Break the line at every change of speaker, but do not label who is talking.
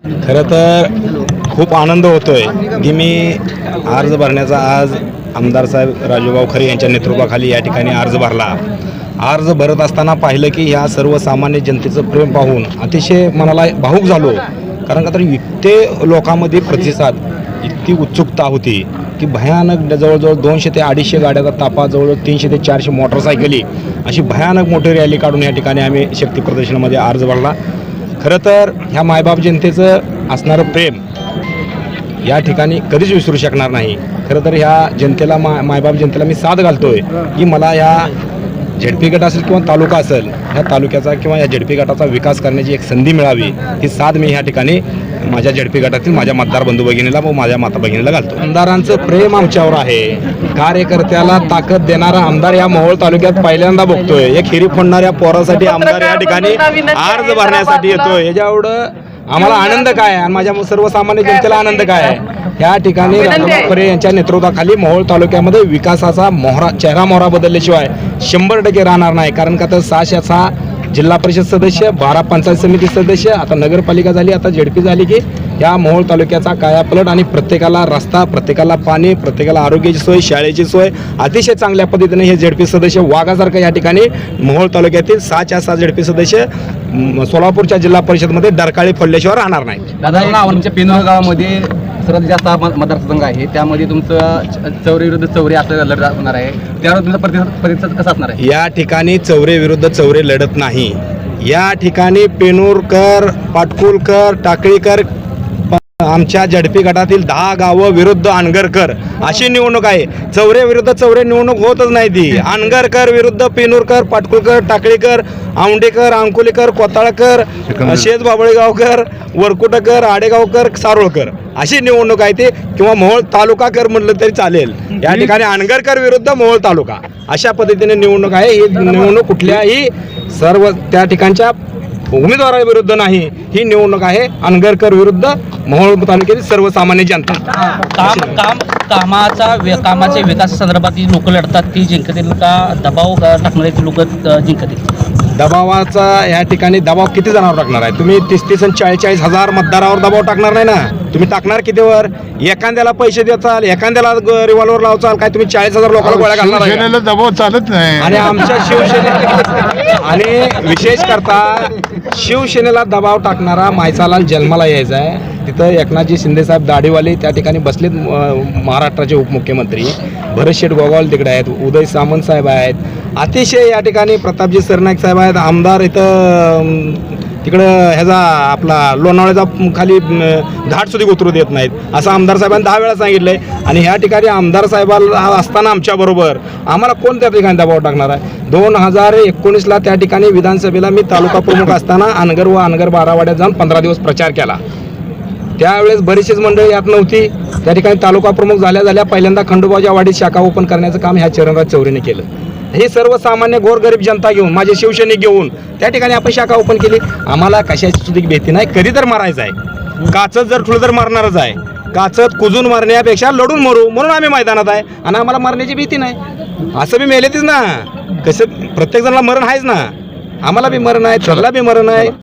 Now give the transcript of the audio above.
खरं तर खूप आनंद होतोय की मी अर्ज भरण्याचा आज आमदार साहेब राजूभाऊ खरे यांच्या नेतृत्वाखाली या ठिकाणी अर्ज भरला. अर्ज भरत असताना पाहिलं की ह्या सर्वसामान्य जनतेचं प्रेम पाहून अतिशय मनाला भावूक झालो. कारण का तर इतके लोकांमध्ये प्रतिसाद, इतकी उत्सुकता होती की भयानक जवळजवळ 200 ते 250 गाड्याचा ताफा, जवळजवळ 300 ते 400 मोटरसायकली, अशी भयानक मोठी रॅली काढून या ठिकाणी आम्ही शक्ती प्रदर्शनामध्ये अर्ज भरला. खरं तर ह्या मायबाप जनतेचं असणारं प्रेम या ठिकाणी कधीच विसरू शकणार नाही. खरं तर ह्या जनतेला मायबाप जनतेला मी साथ घालतोय की मला ह्या झेडपी गट असेल किंवा तालुका असेल, ह्या तालुक्याचा किंवा या झेडपी गटाचा विकास करण्याची एक संधी मिळावी, ही साथ मी ह्या ठिकाणी माझ्या झेडपी गटातील माझ्या मतदार बंधू भगिनीला व माझ्या माता भगिनीला घालतो. आमदारांचं प्रेम आमच्यावर आहे. कार्यकर्त्याला ताकद देणारा आमदार या मोहोळ तालुक्यात पहिल्यांदा बघतोय. एक खिरी फोडणाऱ्या पोरासाठी आमदार या ठिकाणी अर्ज भरण्यासाठी येतोय. याच्याएवढं आम्हाला आनंद काय आणि माझ्या सर्वसामान्य जनतेला आनंद काय आहे. या ठिकाणी राजूभाऊ खरे यांच्या नेतृत्वाखाली मोहोळ तालुक्यामध्ये विकासाचा चेहरा मोहरा बदलल्याशिवाय 100% राहणार नाही. कारण का तर 606 जिल्हा परिषद सदस्य, 12 पंचायत समिती सदस्य, आता नगरपालिका झाली, आता झेडपी झाली की या मोहोळ तालुक्याचा कायापलट आणि प्रत्येकाला रस्ता, प्रत्येकाला पाणी, प्रत्येकाला आरोग्याची सोय, शाळेची सोय अतिशय चांगल्या पद्धतीने हे झेडपी सदस्य वाघासारखं या ठिकाणी मोहोळ तालुक्यातील 6 झेडपी सदस्य सोलापूरच्या जिल्हा परिषदमध्ये डरकाळी फोडल्याशिवाय राहणार नाही.
दादा, आमच्या पेनोर गावामध्ये सर्वात जास्त मतदारसंघ आहे, त्यामध्ये तुमचं चौरे विरुद्ध चौरे असलेला लढत होणार आहे. त्यावर तुमचा प्रतिसाद कसा असणार आहे?
या ठिकाणी चौरे विरुद्ध चौरे लढत नाही. या ठिकाणी पेनूरकर, पाटकुलकर, टाकळीकर, आमच्या झडपी गटातील 10 गावं विरुद्ध अनगरकर अशी निवडणूक आहे. चौरे विरुद्ध चौरे निवडणूक होतच नाही ती. अनगरकर विरुद्ध पेनूरकर, पाटकुलकर, टाकळीकर, औंडेकर, अंकुलीकर, कोताळकर, शेज बाबळेगावकर, वरकुटकर, आडेगावकर, सारोळकर अशी निवडणूक आहे ती. किंवा मोहोळ तालुका कर म्हटलं तरी चालेल. या ठिकाणी अनगरकर विरुद्ध मोहोळ तालुका अशा पद्धतीने निवडणूक आहे. ही निवडणूक कुठल्याही सर्व त्या ठिकाणच्या उमेदवाराविरुद्ध नाही. ही निवडणूक आहे अनगरकर विरुद्ध मोहोळ तालुक्यातील सर्वसामान्य जनता.
कामाच्या विकासासंदर्भात लोक लढतात, ती जिंकतील का दबाव टाकणारे लोक जिंकतील?
दबावाचा या ठिकाणी दबाव किती जणांवर टाकणार आहे? तुम्ही 30 आणि 40 हजार मतदारावर दबाव टाकणार नाही ना. तुम्ही टाकणार कितीवर? एखाद्याला पैसे देताल, एखाद्याला रिव्हॉल्वर लावचाल, काय तुम्ही 40,000 लोकांना गोळ्या घालणार आहे?
दबाव चालत नाही.
आणि आमच्या शिवसेने आणि विशेष करता शिवसेनेला दबाव टाकणारा मायसालाल जन्माला यायचा आहे. तिथं एकनाथजी शिंदेसाहेब दाढीवाले त्या ठिकाणी बसलेत. महाराष्ट्राचे उपमुख्यमंत्री भरत शेठ गोगावले तिकडे आहेत, उदय सामंत साहेब आहेत, अतिशय या ठिकाणी प्रतापजी सरनाईक साहेब आहेत. आमदार इथं तिकडं ह्याचा आपला लोणावळ्याचा खाली घाट सुद्धा उतरू देत नाहीत असं आमदार साहेबांनी 10 वेळा सांगितलंय. आणि ह्या ठिकाणी आमदार साहेबाला असताना आमच्याबरोबर आम्हाला कोण त्या ठिकाणी दबाव टाकणार आहे? 2019ला त्या ठिकाणी विधानसभेला मी तालुका प्रमुख असताना अनगर व अनगर बारावाड्यात जाऊन 15 दिवस प्रचार केला. त्यावेळेस बरीचशीच मंडळी यात नव्हती. त्या ठिकाणी तालुका प्रमुख झाल्या पहिल्यांदा खंडोबाच्या वाडीत शाखा ओपन करण्याचं काम ह्या चरणराज चौरेने केलं. हे सर्वसामान्य गोरगरीब जनता घेऊन, माझे शिवसैनिक घेऊन त्या ठिकाणी आपण शाखा ओपन केली. आम्हाला कशाची सुद्धा भीती नाही. कधी तर मारायचं आहे. काचत जर ठुलं तर मारणारच आहे. काचत कुजून मारण्यापेक्षा लढून मरू म्हणून आम्ही मैदानात आहे. आणि आम्हाला मारण्याची भीती नाही. असं बी मेलेतीच ना, कसं प्रत्येक जणाला मरण आहेच ना. आम्हाला बी मरण आहे, त्याला बी मरण आहे.